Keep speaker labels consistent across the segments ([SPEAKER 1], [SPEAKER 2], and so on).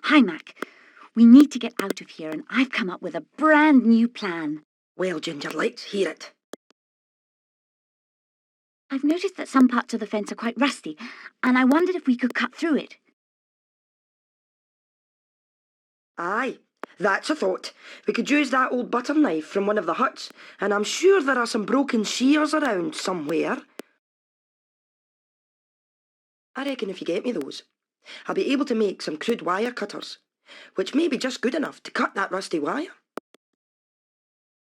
[SPEAKER 1] Hi, Mac. We need to get out of here, and I've come up with a brand new plan.
[SPEAKER 2] Well, Ginger, let's hear it.
[SPEAKER 1] I've noticed that some parts of the fence are quite rusty, and I wondered if we could cut through it.
[SPEAKER 2] Aye, that's a thought. We could use that old butter knife from one of the huts, and I'm sure there are some broken shears around somewhere. I reckon if you get me those, I'll be able to make some crude wire cutters, which may be just good enough to cut that rusty wire.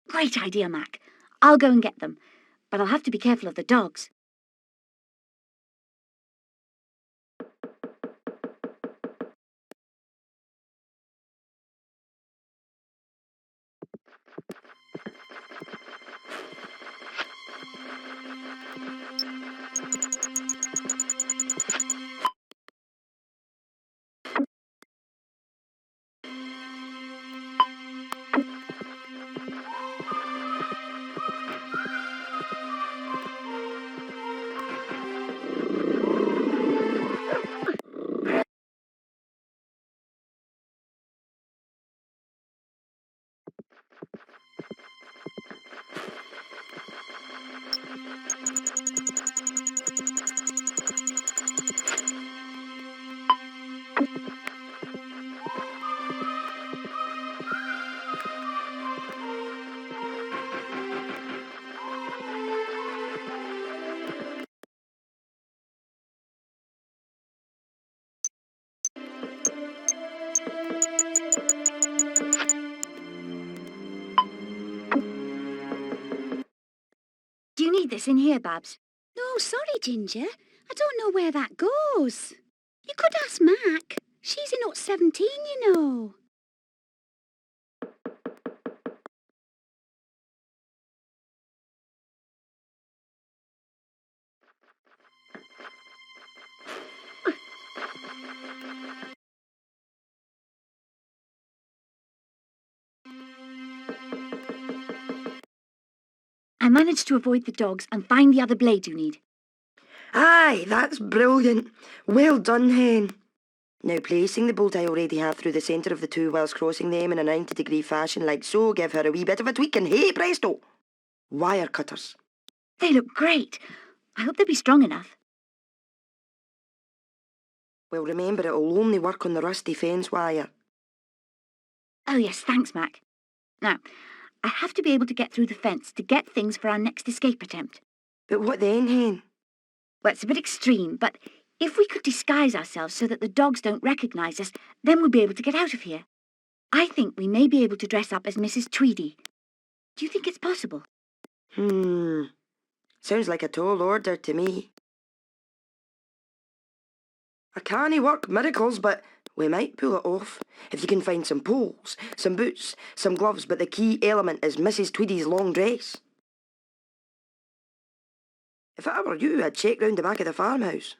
[SPEAKER 1] Great idea, Mac. I'll go and get them, but I'll have to be careful of the dogs. Do you need this in here, Babs?
[SPEAKER 3] No, sorry, Ginger. I don't know where that goes. You could ask Mac. She's not 17, you know.
[SPEAKER 1] I managed to avoid the dogs and find the other blade you need.
[SPEAKER 2] Aye, that's brilliant. Well done, Hen. Now placing the bolt I already have through the centre of the two whilst crossing them in a 90-degree fashion like so, give her a wee bit of a tweak and hey presto! Wire cutters.
[SPEAKER 1] They look great. I hope they'll be strong enough.
[SPEAKER 2] Well, remember, it'll only work on the rusty fence wire.
[SPEAKER 1] Oh yes, thanks, Mac. Now, I have to be able to get through the fence to get things for our next escape attempt.
[SPEAKER 2] But what then, Hen?
[SPEAKER 1] Well, it's a bit extreme, but if we could disguise ourselves so that the dogs don't recognise us, then we'll be able to get out of here. I think we may be able to dress up as Mrs. Tweedy. Do you think it's possible?
[SPEAKER 2] Sounds like a tall order to me. I can't work miracles, but we might pull it off. If you can find some poles, some boots, some gloves, but the key element is Mrs. Tweedy's long dress. If I were you, I'd check round the back of the farmhouse.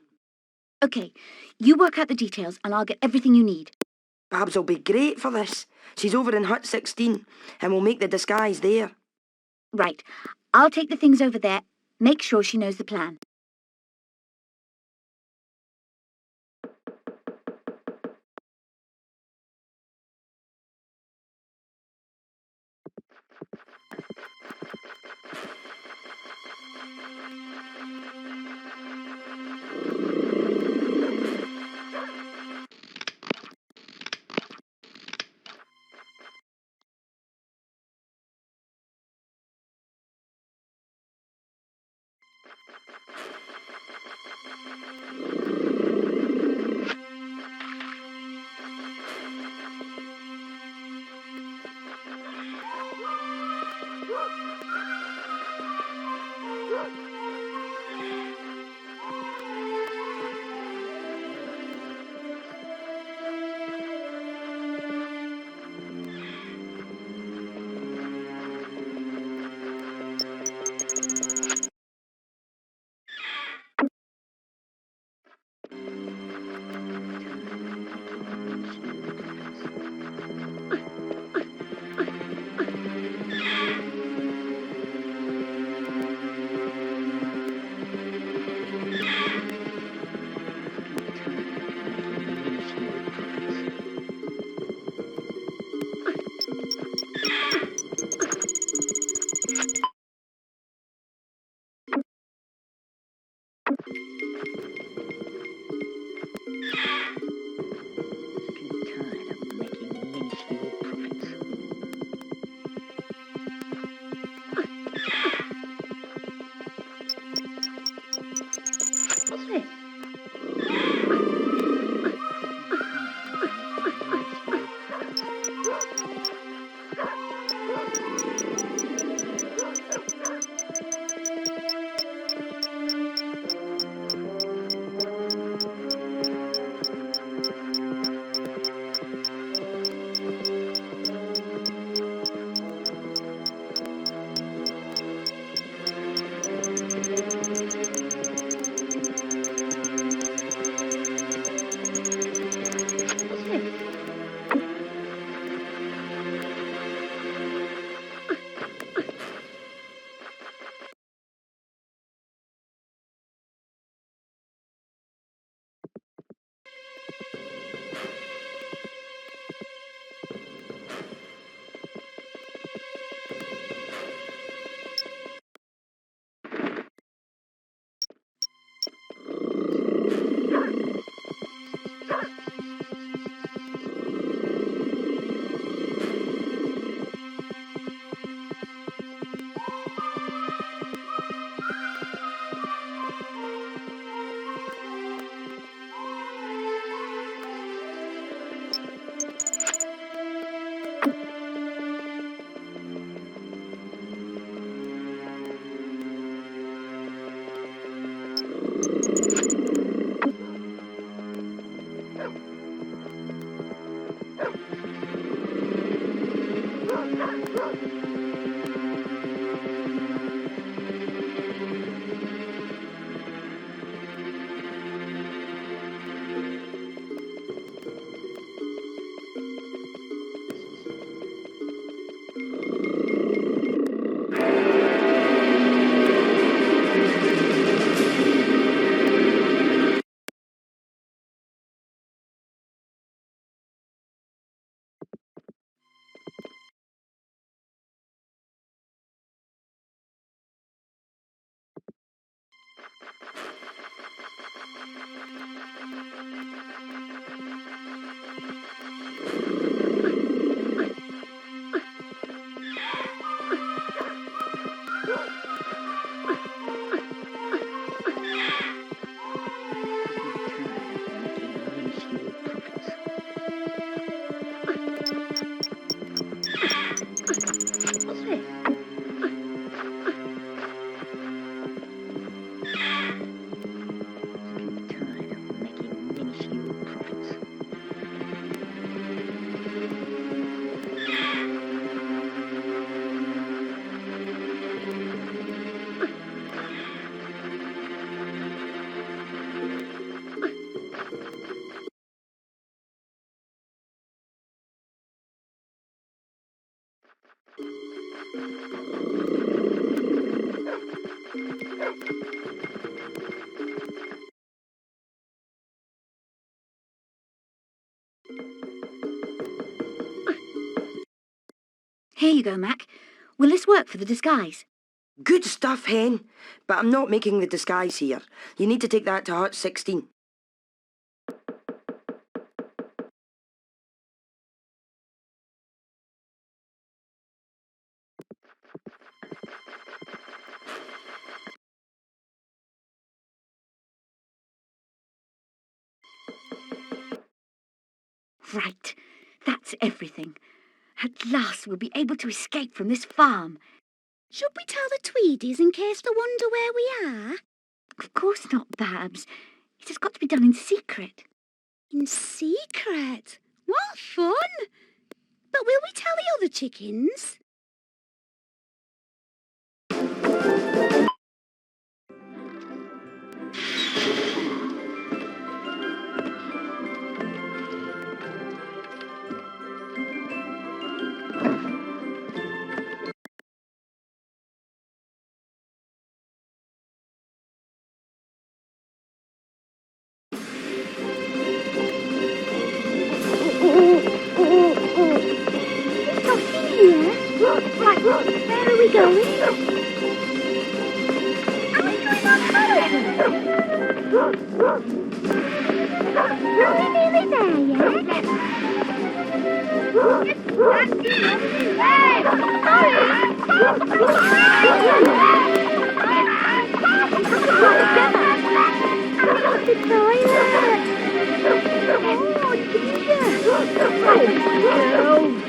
[SPEAKER 1] OK, you work out the details and I'll get everything you need.
[SPEAKER 2] Babs will be great for this. She's over in Hut 16 and we'll make the disguise there.
[SPEAKER 1] Right, I'll take the things over there. Make sure she knows the plan. you go, Mac. Will this work for the disguise?
[SPEAKER 2] Good stuff, Hen. But I'm not making the disguise here. You need to take that to Hut 16.
[SPEAKER 1] Right. That's everything. At last we'll be able to escape from this farm.
[SPEAKER 3] Should we tell the Tweedies in case they wonder where we are?
[SPEAKER 1] Of course not, Babs. It has got to be done in secret.
[SPEAKER 3] In secret? What fun! But will we tell the other chickens? Right, where are we going? Are we going on holiday? Are we nearly there yet? Hey! The toilet! Oh, Ginger! Oh, no!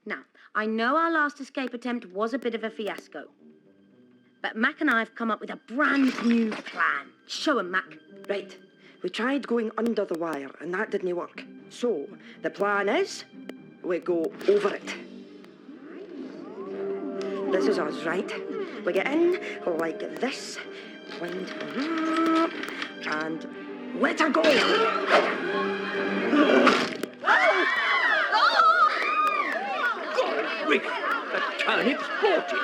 [SPEAKER 4] Now, I know our last escape attempt was a bit of a fiasco. But Mac and I have come up with a brand new plan. Show 'em, Mac.
[SPEAKER 2] Right. We tried going under the wire and that didn't work. So, the plan is, we go over it. This is us, right? We get in like this, wind, and let her go!
[SPEAKER 5] Rick, the turnip's bought it.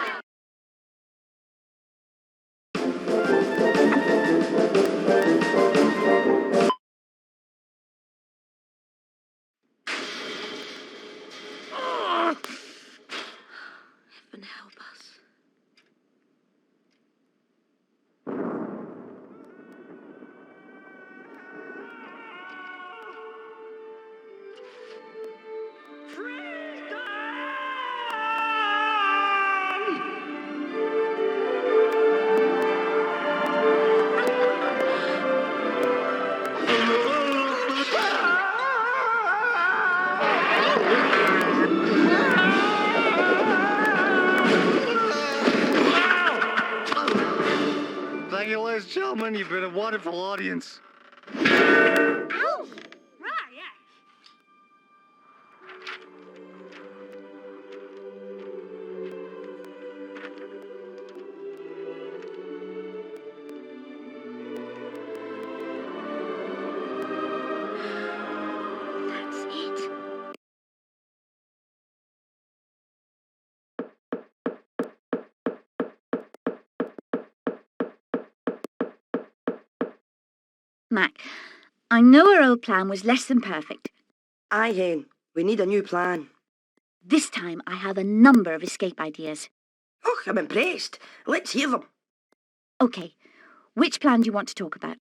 [SPEAKER 4] Heaven help us.
[SPEAKER 6] Thank you, ladies and gentlemen. You've been a wonderful audience.
[SPEAKER 3] Ow! Right, yeah.
[SPEAKER 1] That's it. Mac, I know our old plan was less than perfect.
[SPEAKER 2] Aye, Hen. We need a new plan.
[SPEAKER 1] This time I have a number of escape ideas.
[SPEAKER 2] Oh, I'm impressed. Let's hear them.
[SPEAKER 1] Okay, which plan do you want to talk about?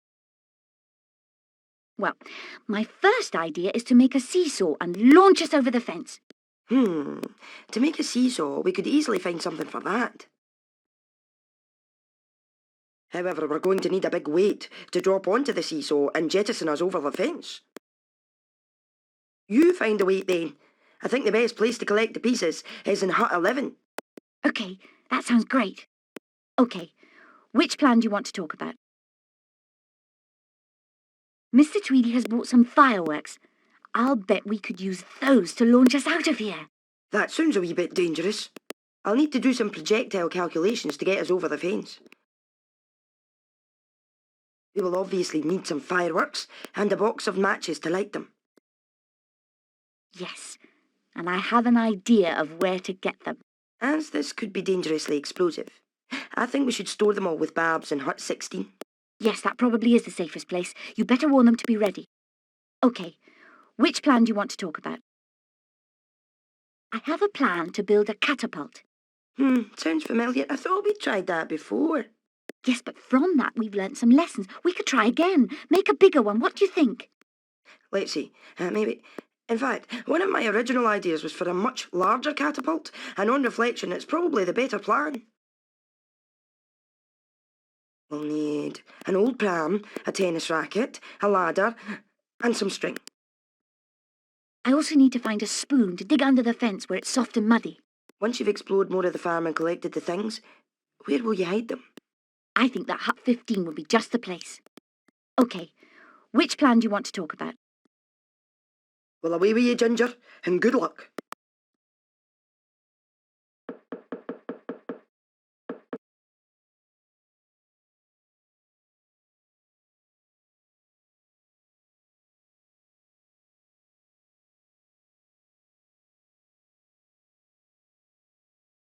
[SPEAKER 1] Well, my first idea is to make a seesaw and launch us over the fence.
[SPEAKER 2] To make a seesaw, we could easily find something for that. However, we're going to need a big weight to drop onto the seesaw and jettison us over the fence. You find a weight then. I think the best place to collect the pieces is in Hut 11.
[SPEAKER 1] Okay, that sounds great. Okay, which plan do you want to talk about? Mr. Tweedy has bought some fireworks. I'll bet we could use those to launch us out of here.
[SPEAKER 2] That sounds a wee bit dangerous. I'll need to do some projectile calculations to get us over the fence. We will obviously need some fireworks and a box of matches to light them.
[SPEAKER 1] Yes, and I have an idea of where to get them.
[SPEAKER 2] As this could be dangerously explosive, I think we should store them all with Babs in Hut 16.
[SPEAKER 1] Yes, that probably is the safest place. You better warn them to be ready. OK, which plan do you want to talk about? I have a plan to build a catapult.
[SPEAKER 2] Sounds familiar. I thought we'd tried that before.
[SPEAKER 1] Yes, but from that we've learnt some lessons. We could try again. Make a bigger one. What do you think?
[SPEAKER 2] Let's see. Maybe... In fact, one of my original ideas was for a much larger catapult, and on reflection, it's probably the better plan. We'll need an old pram, a tennis racket, a ladder, and some string.
[SPEAKER 1] I also need to find a spoon to dig under the fence where it's soft and muddy.
[SPEAKER 2] Once you've explored more of the farm and collected the things, where will you hide them?
[SPEAKER 1] I think that Hut 15 would be just the place. OK, which plan do you want to talk about?
[SPEAKER 2] Well, away with you, Ginger, and good luck.